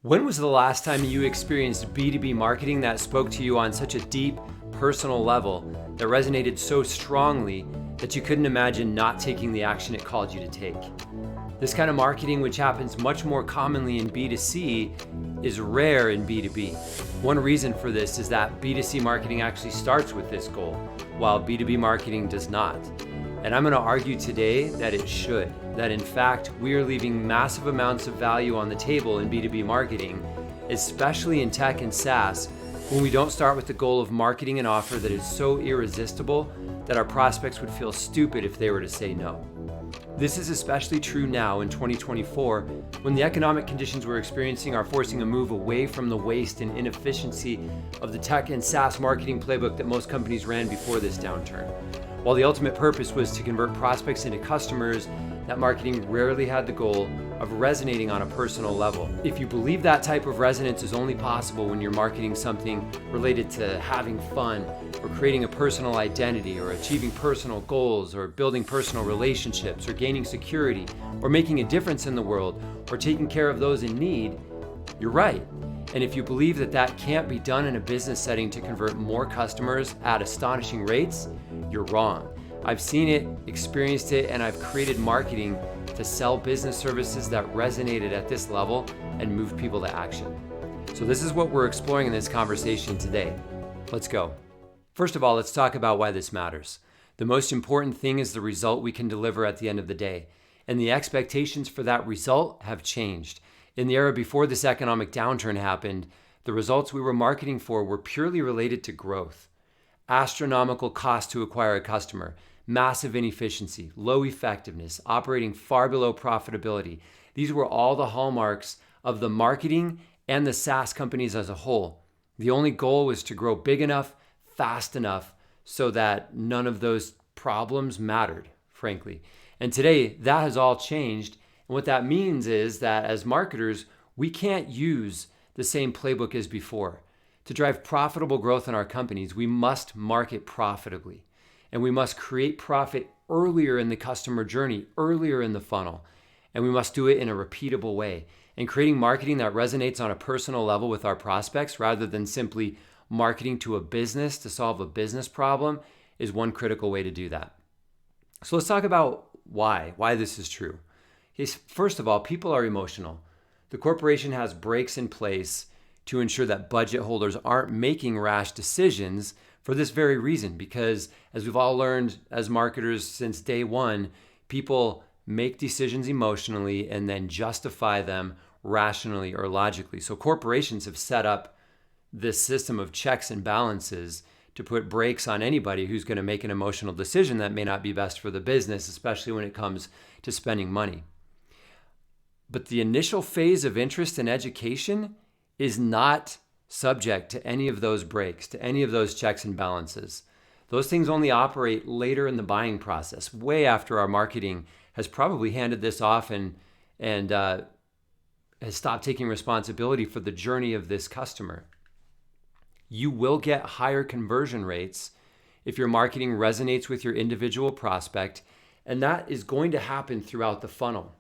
When was the last time you experienced B2B marketing that spoke to you on such a deep, personal level that resonated so strongly that you couldn't imagine not taking the action it called you to take? This kind of marketing, which happens much more commonly in B2C, is rare in B2B. One reason for this is that B2C marketing actually starts with this goal, while B2B marketing does not. And I'm going to argue today that it should, that in fact, we are leaving massive amounts of value on the table in B2B marketing, especially in tech and SaaS, when we don't start with the goal of marketing an offer that is so irresistible that our prospects would feel stupid if they were to say no. This is especially true now in 2024, when the economic conditions we're experiencing are forcing a move away from the waste and inefficiency of the tech and SaaS marketing playbook that most companies ran before this downturn. While the ultimate purpose was to convert prospects into customers, that marketing rarely had the goal of resonating on a personal level. If you believe that type of resonance is only possible when you're marketing something related to having fun, or creating a personal identity, or achieving personal goals, or building personal relationships, or gaining security, or making a difference in the world, or taking care of those in need, you're right. And if you believe that that can't be done in a business setting to convert more customers at astonishing rates, you're wrong. I've seen it, experienced it, and I've created marketing to sell business services that resonated at this level and moved people to action. So this is what we're exploring in this conversation today. Let's go. First of all, let's talk about why this matters. The most important thing is the result we can deliver at the end of the day. And the expectations for that result have changed. In the era before this economic downturn happened, the results we were marketing for were purely related to growth. Astronomical cost to acquire a customer, massive inefficiency, low effectiveness, operating far below profitability. These were all the hallmarks of the marketing and the SaaS companies as a whole. The only goal was to grow big enough, fast enough, so that none of those problems mattered, frankly. And today, that has all changed. And what that means is that as marketers, we can't use the same playbook as before. To drive profitable growth in our companies, we must market profitably. And we must create profit earlier in the customer journey, earlier in the funnel. And we must do it in a repeatable way. And creating marketing that resonates on a personal level with our prospects rather than simply marketing to a business to solve a business problem is one critical way to do that. So let's talk about why this is true. First of all, people are emotional. The corporation has brakes in place to ensure that budget holders aren't making rash decisions for this very reason, because as we've all learned as marketers since day one, people make decisions emotionally and then justify them rationally or logically. So corporations have set up this system of checks and balances to put brakes on anybody who's going to make an emotional decision that may not be best for the business, especially when it comes to spending money. But the initial phase of interest in education is not subject to any of those breaks, to any of those checks and balances. Those things only operate later in the buying process, way after our marketing has probably handed this off and has stopped taking responsibility for the journey of this customer. You will get higher conversion rates if your marketing resonates with your individual prospect, and that is going to happen throughout the funnel.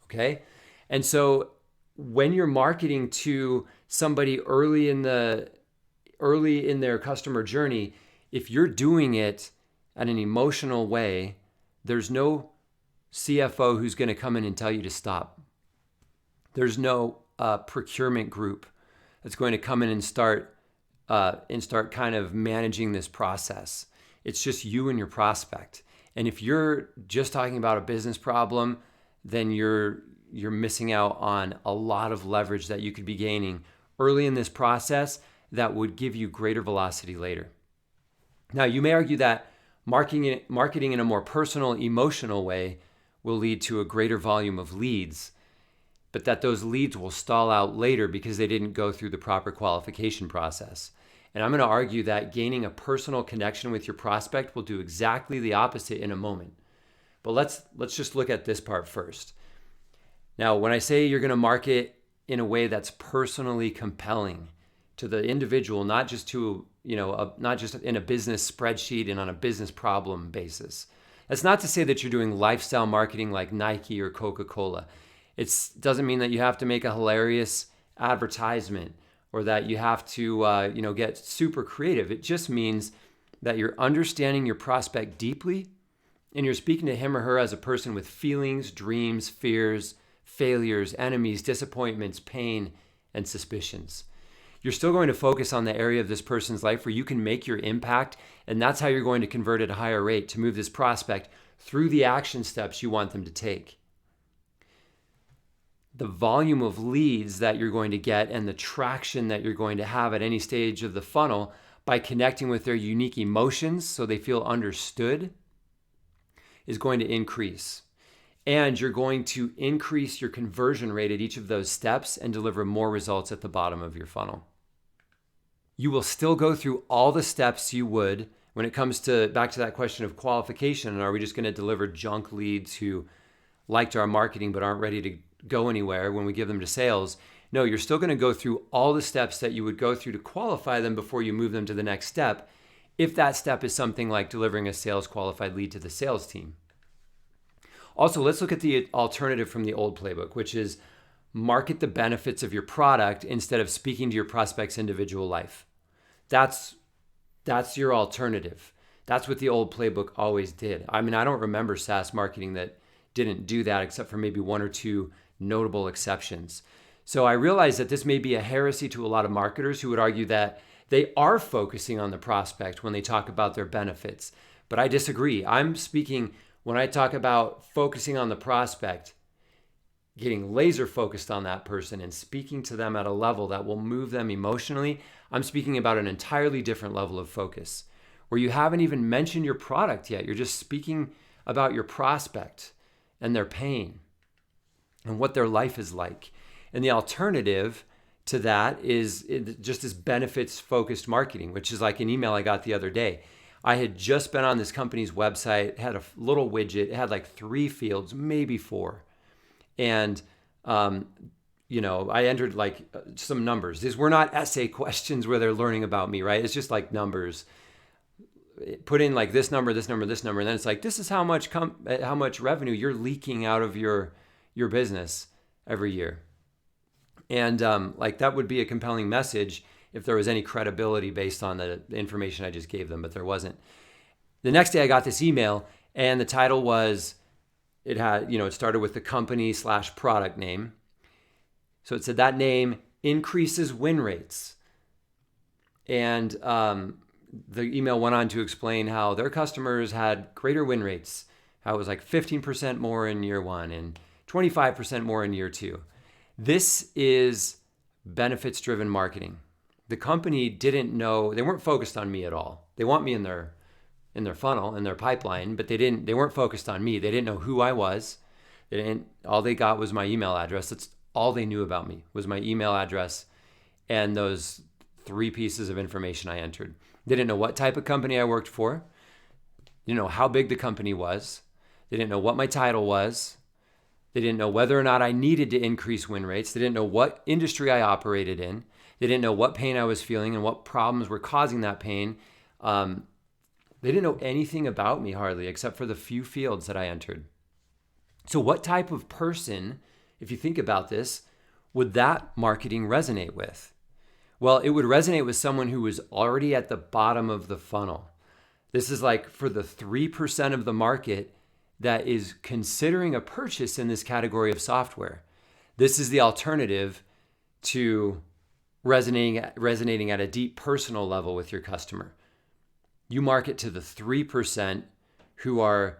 Okay? And so when you're marketing to somebody early in their customer journey, if you're doing it in an emotional way, there's no CFO who's going to come in and tell you to stop. There's no procurement group that's going to come in and start kind of managing this process. It's just you and your prospect. And if you're just talking about a business problem, then you're missing out on a lot of leverage that you could be gaining early in this process that would give you greater velocity later. Now, you may argue that marketing in a more personal, emotional way will lead to a greater volume of leads, but that those leads will stall out later because they didn't go through the proper qualification process. And I'm going to argue that gaining a personal connection with your prospect will do exactly the opposite in a moment. But let's just look at this part first. Now, when I say you're going to market in a way that's personally compelling to the individual, not just not just in a business spreadsheet and on a business problem basis. That's not to say that you're doing lifestyle marketing like Nike or Coca-Cola. It doesn't mean that you have to make a hilarious advertisement or that you have to get super creative. It just means that you're understanding your prospect deeply and you're speaking to him or her as a person with feelings, dreams, fears, failures, enemies, disappointments, pain, and suspicions. You're still going to focus on the area of this person's life where you can make your impact, and that's how you're going to convert at a higher rate to move this prospect through the action steps you want them to take. The volume of leads that you're going to get and the traction that you're going to have at any stage of the funnel by connecting with their unique emotions so they feel understood is going to increase. And you're going to increase your conversion rate at each of those steps and deliver more results at the bottom of your funnel. You will still go through all the steps you would when it comes to back to that question of qualification. And are we just going to deliver junk leads who liked our marketing but aren't ready to go anywhere when we give them to sales? No, you're still going to go through all the steps that you would go through to qualify them before you move them to the next step, if that step is something like delivering a sales qualified lead to the sales team. Also, let's look at the alternative from the old playbook, which is market the benefits of your product instead of speaking to your prospect's individual life. That's your alternative. That's what the old playbook always did. I mean, I don't remember SaaS marketing that didn't do that except for maybe one or two notable exceptions. So I realize that this may be a heresy to a lot of marketers who would argue that they are focusing on the prospect when they talk about their benefits. But I disagree. I'm speaking, when I talk about focusing on the prospect, getting laser focused on that person and speaking to them at a level that will move them emotionally, I'm speaking about an entirely different level of focus where you haven't even mentioned your product yet. You're just speaking about your prospect and their pain and what their life is like. And the alternative to that is just this benefits-focused marketing, which is like an email I got the other day. I had just been on this company's website, it had a little widget, it had like 3 fields, maybe 4. And, I entered like some numbers. These were not essay questions where they're learning about me, right? It's just like numbers. Put in like this number, this number, this number. And then it's like, this is how much revenue you're leaking out of your business every year. And that would be a compelling message if there was any credibility based on the information I just gave them, but there wasn't. The next day I got this email and the title was, it started with the company/product name. So it said that name increases win rates. And the email went on to explain how their customers had greater win rates, how it was like 15% more in year 1 and 25% more in year 2. This is benefits-driven marketing. The company didn't know, they weren't focused on me at all. They want me in their funnel, in their pipeline, but they weren't focused on me. They didn't know who I was. All they got was my email address. That's all they knew about me, was my email address and those 3 pieces of information I entered. They didn't know what type of company I worked for. They didn't know how big the company was. They didn't know what my title was. They didn't know whether or not I needed to increase win rates. They didn't know what industry I operated in. They didn't know what pain I was feeling and what problems were causing that pain. They didn't know anything about me hardly, except for the few fields that I entered. So what type of person, if you think about this, would that marketing resonate with? Well, it would resonate with someone who was already at the bottom of the funnel. This is like for the 3% of the market that is considering a purchase in this category of software. This is the alternative to resonating at a deep personal level with your customer. You market to the 3% who are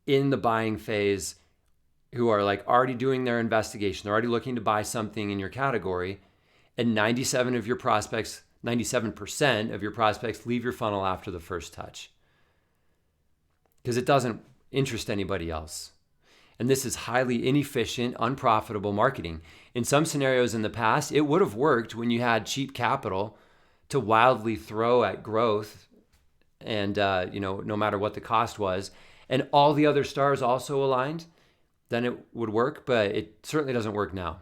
in the buying phase, who are like already doing their investigation. They're already looking to buy something in your category. And 97% of your prospects leave your funnel after the first touch because it doesn't interest anybody else. And this is highly inefficient, unprofitable marketing. In some scenarios in the past, it would have worked when you had cheap capital to wildly throw at growth and, no matter what the cost was, and all the other stars also aligned, then it would work. But it certainly doesn't work now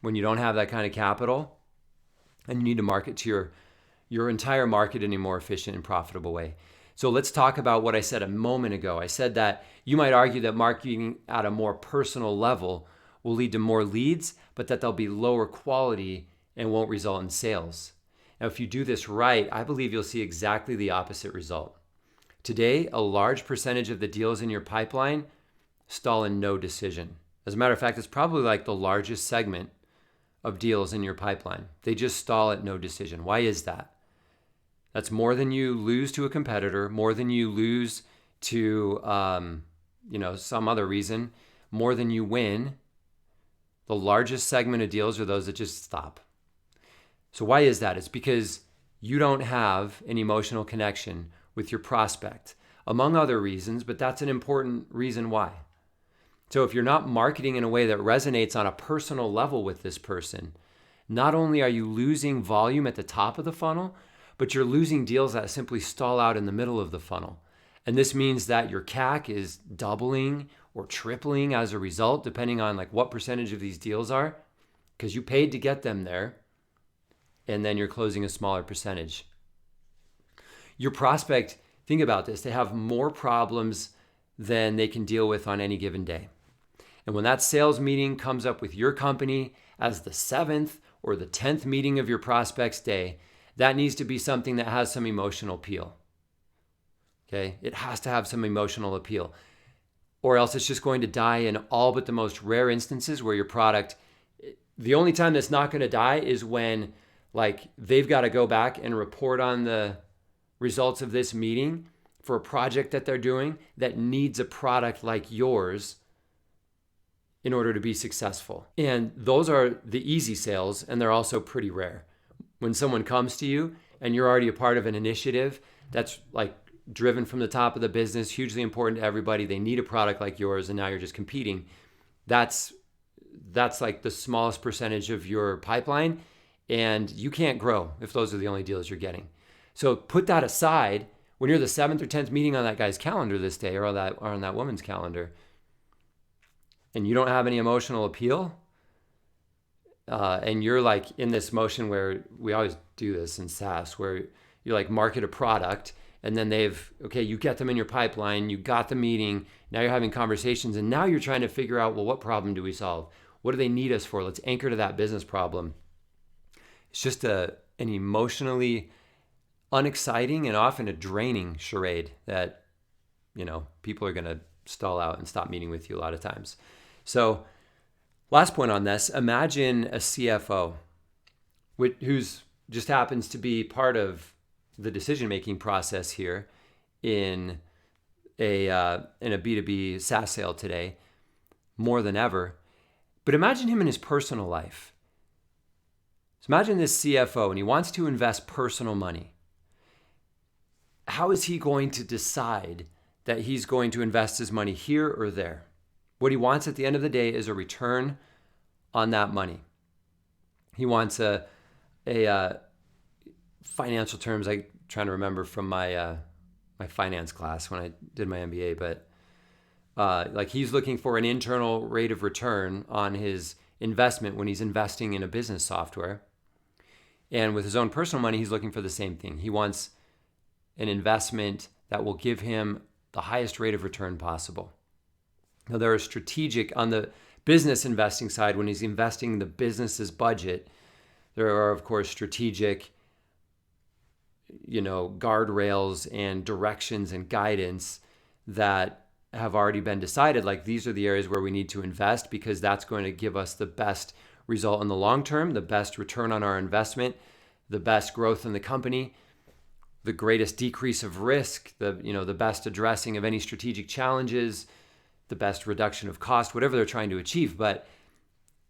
when you don't have that kind of capital and you need to market to your entire market in a more efficient and profitable way. So let's talk about what I said a moment ago. I said that you might argue that marketing at a more personal level will lead to more leads, but that they'll be lower quality and won't result in sales. Now, if you do this right, I believe you'll see exactly the opposite result. Today, a large percentage of the deals in your pipeline stall in no decision. As a matter of fact, it's probably like the largest segment of deals in your pipeline. They just stall at no decision. Why is that? That's more than you lose to a competitor, more than you lose to some other reason, more than you win. The largest segment of deals are those that just stop. So why is that? It's because you don't have an emotional connection with your prospect, among other reasons, but that's an important reason why. So if you're not marketing in a way that resonates on a personal level with this person, not only are you losing volume at the top of the funnel, but you're losing deals that simply stall out in the middle of the funnel. And this means that your CAC is doubling or tripling as a result, depending on like what percentage of these deals are, because you paid to get them there, and then you're closing a smaller percentage. Your prospect, think about this, they have more problems than they can deal with on any given day. And when that sales meeting comes up with your company as the 7th or the 10th meeting of your prospect's day, that needs to be something that has some emotional appeal. Okay? It has to have some emotional appeal. Or else it's just going to die in all but the most rare instances where your product, the only time that's not going to die is when like they've got to go back and report on the results of this meeting for a project that they're doing that needs a product like yours in order to be successful. And those are the easy sales, and they're also pretty rare. When someone comes to you and you're already a part of an initiative that's like driven from the top of the business, hugely important to everybody, they need a product like yours, and now you're just competing. That's like the smallest percentage of your pipeline, and you can't grow if those are the only deals you're getting. So put that aside. When you're the 7th or 10th meeting on that guy's calendar this day, or on that woman's calendar, and you don't have any emotional appeal, and you're like in this motion where we always do this in SaaS, where you like market a product, and then you get them in your pipeline, you got the meeting, now you're having conversations, and now you're trying to figure out, well, what problem do we solve? What do they need us for? Let's anchor to that business problem. It's just an emotionally unexciting and often a draining charade that, people are going to stall out and stop meeting with you a lot of times. So last point on this, imagine a CFO who's just happens to be part of the decision-making process here in a B2B SaaS sale today, more than ever. But imagine him in his personal life. So imagine this CFO, and he wants to invest personal money. How is he going to decide that he's going to invest his money here or there? What he wants at the end of the day is a return on that money. He wants a financial terms, I'm trying to remember from my finance class when I did my MBA, but like he's looking for an internal rate of return on his investment when he's investing in a business software. And with his own personal money, he's looking for the same thing. He wants an investment that will give him the highest rate of return possible. Now, there are strategic, on the business investing side, when he's investing the business's budget, there are, of course, strategic, guardrails and directions and guidance that have already been decided. Like, these are the areas where we need to invest because that's going to give us the best result in the long term, the best return on our investment, the best growth in the company, the greatest decrease of risk, the best addressing of any strategic challenges, the best reduction of cost, whatever they're trying to achieve. But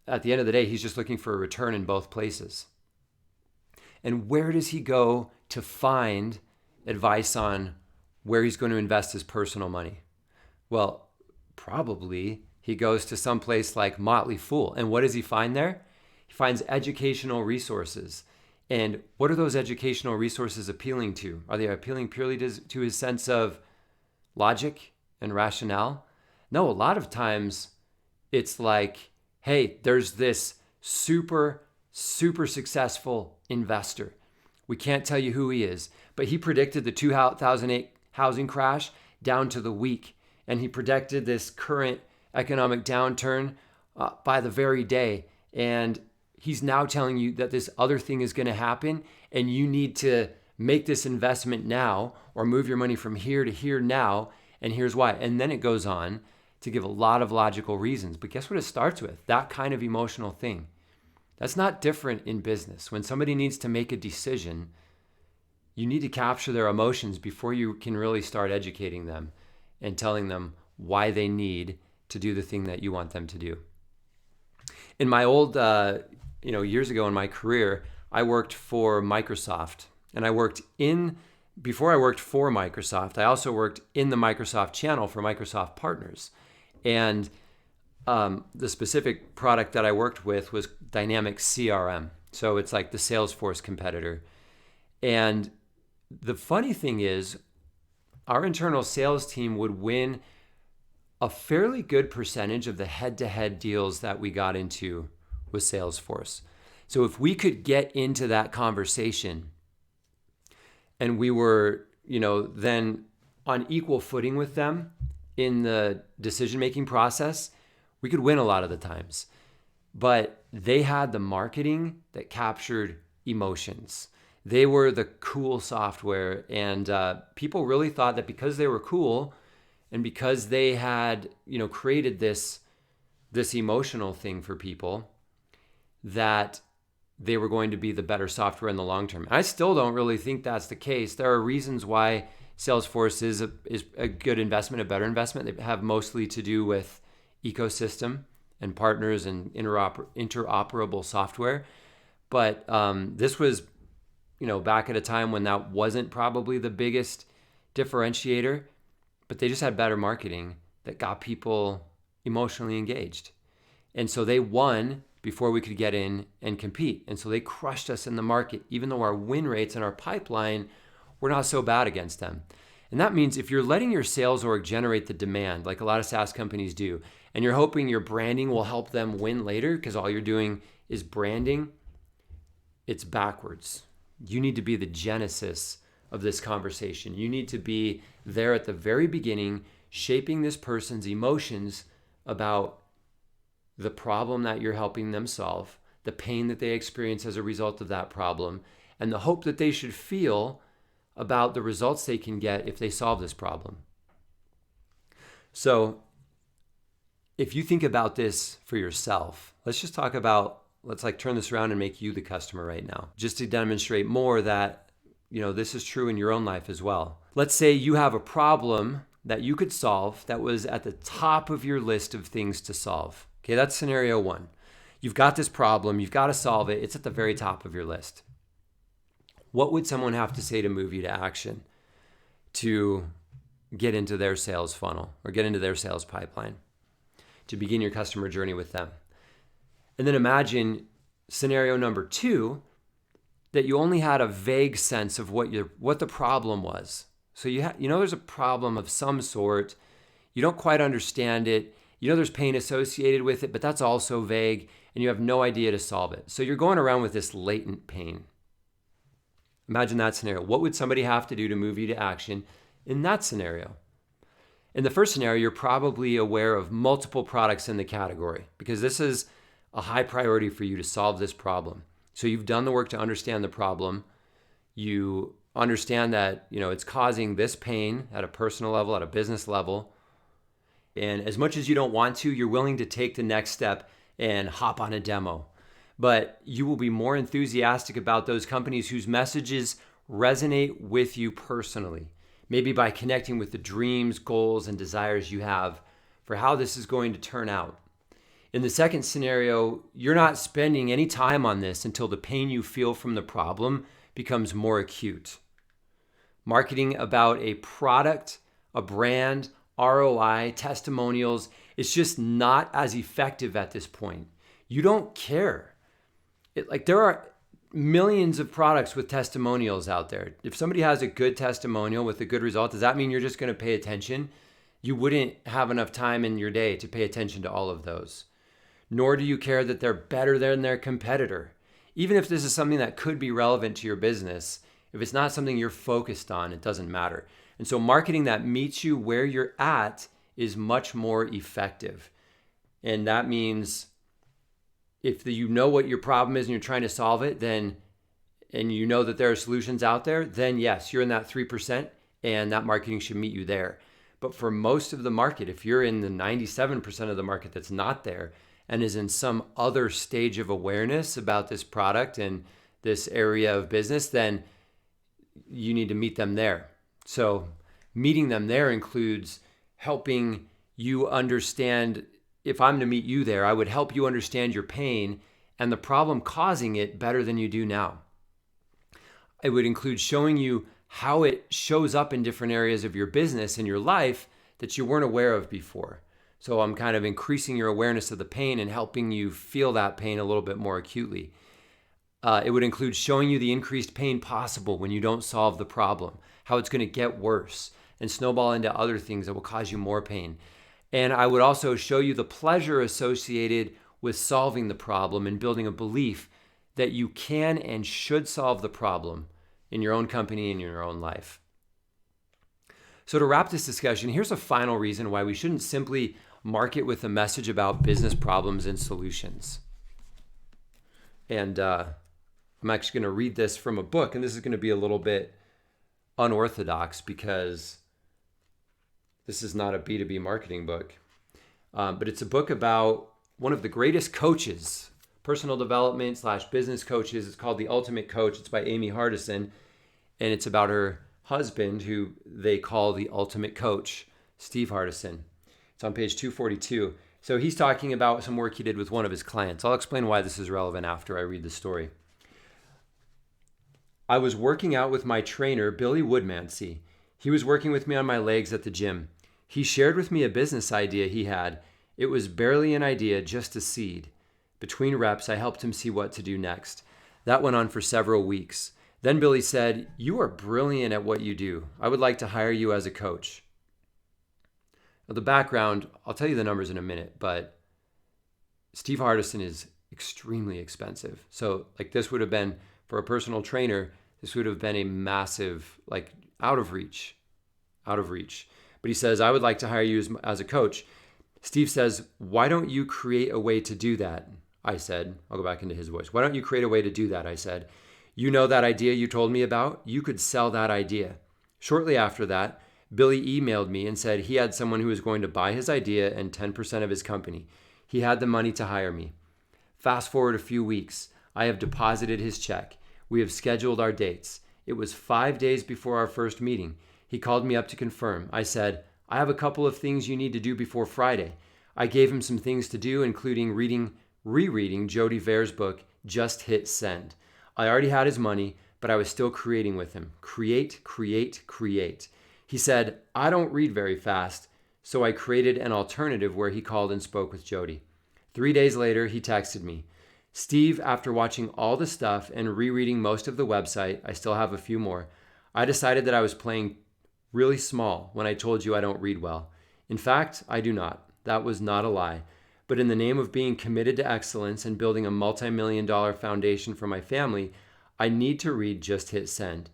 at the end of the day, he's just looking for a return in both places. And where does he go to find advice on where he's going to invest his personal money? Well, probably he goes to some place like Motley Fool. And what does he find there? He finds educational resources. And what are those educational resources appealing to? Are they appealing purely to his sense of logic and rationale? No, a lot of times it's like, hey, there's this super, super successful investor. We can't tell you who he is, but he predicted the 2008 housing crash down to the week. And he predicted this current economic downturn by the very day. And he's now telling you that this other thing is going to happen and you need to make this investment now or move your money from here to here now. And here's why. And then it goes on to give a lot of logical reasons. But guess what it starts with? That kind of emotional thing. That's not different in business. When somebody needs to make a decision, you need to capture their emotions before you can really start educating them and telling them why they need to do the thing that you want them to do. In my old, years ago in my career, I worked for Microsoft. And before I worked for Microsoft, I also worked in the Microsoft channel for Microsoft partners. And the specific product that I worked with was Dynamics CRM. So it's like the Salesforce competitor. And the funny thing is, our internal sales team would win a fairly good percentage of the head-to-head deals that we got into with Salesforce. So if we could get into that conversation and we were, then on equal footing with them in the decision-making process, we could win a lot of the times. But they had the marketing that captured emotions. They were the cool software, and people really thought that because they were cool and because they had, created this emotional thing for people, that they were going to be the better software in the long term. I still don't really think that's the case. There are reasons why Salesforce is a good investment, a better investment. They have mostly to do with ecosystem and partners and interoperable software. But this was, back at a time when that wasn't probably the biggest differentiator, but they just had better marketing that got people emotionally engaged. And so they won before we could get in and compete. And so they crushed us in the market, even though our win rates and our pipeline were not so bad against them. And that means if you're letting your sales org generate the demand, like a lot of SaaS companies do, and you're hoping your branding will help them win later because all you're doing is branding, it's backwards. You need to be the genesis of this conversation. You need to be there at the very beginning, shaping this person's emotions about the problem that you're helping them solve, the pain that they experience as a result of that problem, and the hope that they should feel about the results they can get if they solve this problem. So if you think about this for yourself, let's turn this around and make you the customer right now, just to demonstrate more that, this is true in your own life as well. Let's say you have a problem that you could solve that was at the top of your list of things to solve. Okay, that's scenario one. You've got this problem, you've got to solve it, it's at the very top of your list. What would someone have to say to move you to action to get into their sales funnel or get into their sales pipeline, to begin your customer journey with them? And then imagine scenario number two, that you only had a vague sense of what the problem was. So there's a problem of some sort, you don't quite understand it, there's pain associated with it, but that's also vague, and you have no idea to solve it. So you're going around with this latent pain. Imagine that scenario. What would somebody have to do to move you to action in that scenario? In the first scenario, you're probably aware of multiple products in the category because this is a high priority for you to solve this problem. So you've done the work to understand the problem. You understand that, it's causing this pain at a personal level, at a business level. And as much as you don't want to, you're willing to take the next step and hop on a demo. But you will be more enthusiastic about those companies whose messages resonate with you personally, maybe by connecting with the dreams, goals, and desires you have for how this is going to turn out. In the second scenario, you're not spending any time on this until the pain you feel from the problem becomes more acute. Marketing about a product, a brand, ROI, testimonials, it's just not as effective at this point. You don't care. There are millions of products with testimonials out there. If somebody has a good testimonial with a good result, does that mean you're just going to pay attention? You wouldn't have enough time in your day to pay attention to all of those. Nor do you care that they're better than their competitor. Even if this is something that could be relevant to your business, if it's not something you're focused on, it doesn't matter. And so marketing that meets you where you're at is much more effective. And that means if you know what your problem is and you're trying to solve it, then and you know that there are solutions out there, then yes, you're in that 3% and that marketing should meet you there. But for most of the market, if you're in the 97% of the market that's not there and is in some other stage of awareness about this product and this area of business, then you need to meet them there. So meeting them there includes helping you understand. If I'm to meet you there, I would help you understand your pain and the problem causing it better than you do now. It would include showing you how it shows up in different areas of your business and your life that you weren't aware of before. So I'm kind of increasing your awareness of the pain and helping you feel that pain a little bit more acutely. It would include showing you the increased pain possible when you don't solve the problem, how it's going to get worse and snowball into other things that will cause you more pain. And I would also show you the pleasure associated with solving the problem and building a belief that you can and should solve the problem in your own company and in your own life. So to wrap this discussion, here's a final reason why we shouldn't simply market with a message about business problems and solutions. And I'm actually going to read this from a book, and this is going to be a little bit unorthodox because this is not a B2B marketing book, but it's a book about one of the greatest coaches, personal development / business coaches. It's called The Ultimate Coach. It's by Amy Hardison, and it's about her husband, who they call the ultimate coach, Steve Hardison. It's on page 242. So he's talking about some work he did with one of his clients. I'll explain why this is relevant after I read the story. I was working out with my trainer, Billy Woodmansey. He was working with me on my legs at the gym. He shared with me a business idea he had. It was barely an idea, just a seed. Between reps, I helped him see what to do next. That went on for several weeks. Then Billy said, "You are brilliant at what you do. I would like to hire you as a coach." Now, the background, I'll tell you the numbers in a minute, but Steve Hardison is extremely expensive. So this would have been, for a personal trainer, this would have been a massive, out of reach. But he says, "I would like to hire you as a coach." Steve says, "Why don't you create a way to do that?" I said. I'll go back into his voice. "Why don't you create a way to do that?" I said. "You know that idea you told me about? You could sell that idea." Shortly after that, Billy emailed me and said he had someone who was going to buy his idea and 10% of his company. He had the money to hire me. Fast forward a few weeks. I have deposited his check. We have scheduled our dates. It was 5 days before our first meeting. He called me up to confirm. I said, "I have a couple of things you need to do before Friday." I gave him some things to do, including rereading Jody Vere's book, Just Hit Send. I already had his money, but I was still creating with him. Create. He said, "I don't read very fast," so I created an alternative where he called and spoke with Jody. 3 days later, he texted me, "Steve, after watching all the stuff and rereading most of the website, I still have a few more, I decided that I was playing really small when I told you I don't read well. In fact, I do not. That was not a lie. But in the name of being committed to excellence and building a multi-million-dollar foundation for my family, I need to read Just Hit Send.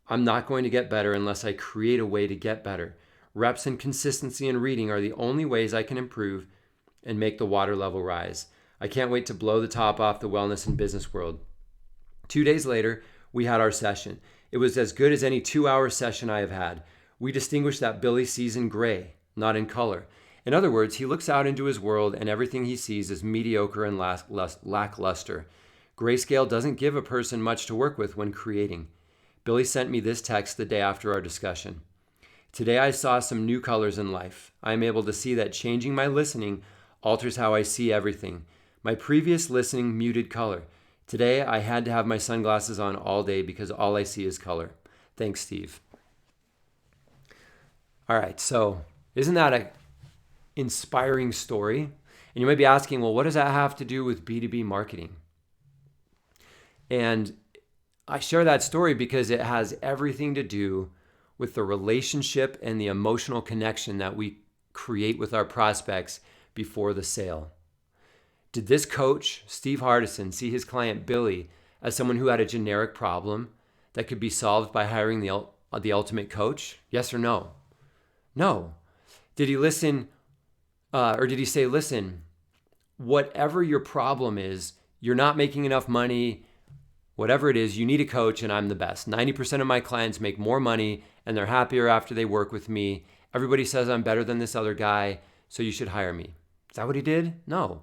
I'm not going to get better unless I create a way to get better. Reps and consistency in reading are the only ways I can improve and make the water level rise. I can't wait to blow the top off the wellness and business world." 2 days later, we had our session. It was as good as any 2-hour session I have had. We distinguished that Billy sees in gray, not in color. In other words, he looks out into his world and everything he sees is mediocre and lackluster. Grayscale doesn't give a person much to work with when creating. Billy sent me this text the day after our discussion. "Today I saw some new colors in life. I am able to see that changing my listening alters how I see everything. My previous listening muted color. Today I had to have my sunglasses on all day because all I see is color. Thanks, Steve." All right, so isn't that an inspiring story? And you might be asking, well, what does that have to do with B2B marketing? And I share that story because it has everything to do with the relationship and the emotional connection that we create with our prospects before the sale. Did this coach, Steve Hardison, see his client Billy as someone who had a generic problem that could be solved by hiring the ultimate coach? Yes or no? No. Did he listen, or did he say, "Listen, whatever your problem is, you're not making enough money, whatever it is, you need a coach and I'm the best. 90% of my clients make more money and they're happier after they work with me. Everybody says I'm better than this other guy, so you should hire me. Is that what he did? No.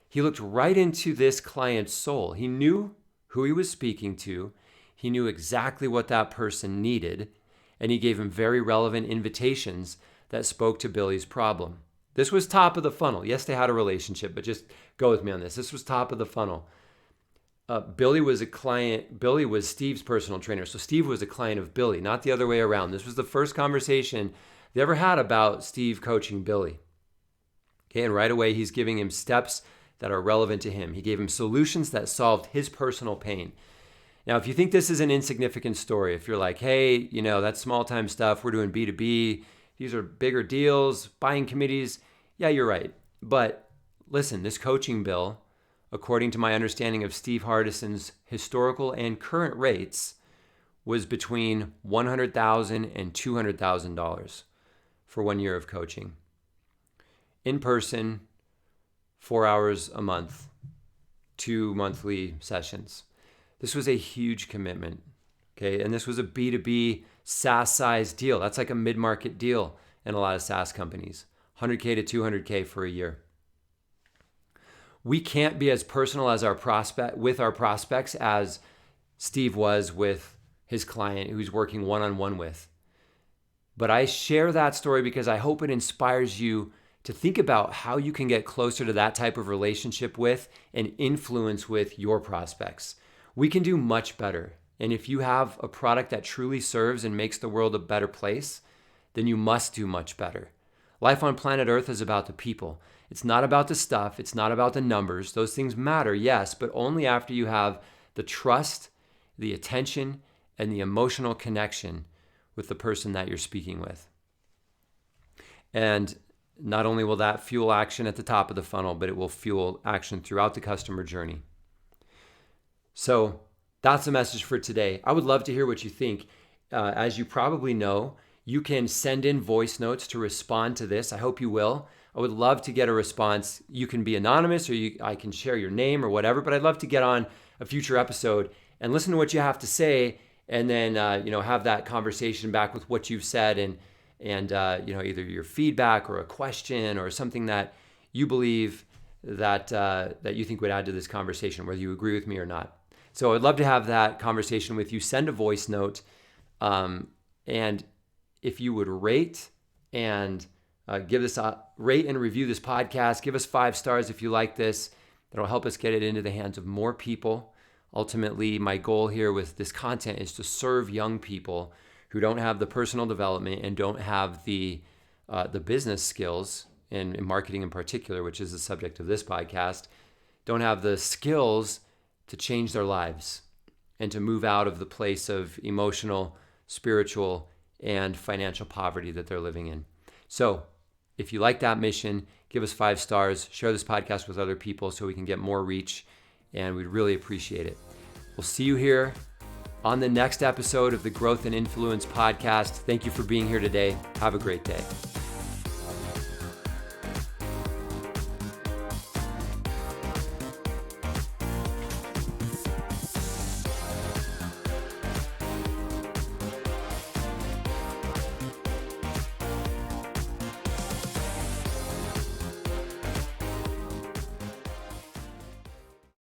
He looked right into this client's soul. He knew who he was speaking to. He knew exactly what that person needed, and he gave him very relevant invitations that spoke to Billy's problem. This was top of the funnel. Yes, they had a relationship, but just go with me on this. This was top of the funnel. Billy was a client. Billy was Steve's personal trainer. So Steve was a client of Billy, not the other way around. This was the first conversation they ever had about Steve coaching Billy. Okay, and right away, he's giving him steps that are relevant to him. He gave him solutions that solved his personal pain. Now, if you think this is an insignificant story, if you're like, hey, that's small time stuff, we're doing B2B, these are bigger deals, buying committees, yeah, you're right. But listen, this coaching bill, according to my understanding of Steve Hardison's historical and current rates, was between $100,000 and $200,000 for 1 year of coaching. In person, 4 hours a month, 2 monthly sessions. This was a huge commitment, okay? And this was a B2B SaaS size deal. That's like a mid-market deal in a lot of SaaS companies, $100K to $200K for a year. We can't be as personal as our prospects as Steve was with his client who he's working one-on-one with. But I share that story because I hope it inspires you to think about how you can get closer to that type of relationship with and influence with your prospects. We can do much better. And if you have a product that truly serves and makes the world a better place, then you must do much better. Life on planet Earth is about the people. It's not about the stuff. It's not about the numbers. Those things matter, yes, but only after you have the trust, the attention, and the emotional connection with the person that you're speaking with. And not only will that fuel action at the top of the funnel, but it will fuel action throughout the customer journey. So that's the message for today. I would love to hear what you think. As you probably know, you can send in voice notes to respond to this. I hope you will. I would love to get a response. You can be anonymous or I can share your name or whatever, but I'd love to get on a future episode and listen to what you have to say and then have that conversation back with what you've said and either your feedback or a question or something that you believe that you think would add to this conversation, whether you agree with me or not. So I'd love to have that conversation with you. Send a voice note. And if you would rate and rate and review this podcast, give us 5 stars if you like this. That'll help us get it into the hands of more people. Ultimately, my goal here with this content is to serve young people who don't have the personal development and don't have the business skills, and in marketing in particular, which is the subject of this podcast, don't have the skills to change their lives and to move out of the place of emotional, spiritual, and financial poverty that they're living in. So if you like that mission, give us 5 stars, share this podcast with other people so we can get more reach, and we'd really appreciate it. We'll see you here on the next episode of the Growth and Influence podcast. Thank you for being here today. Have a great day.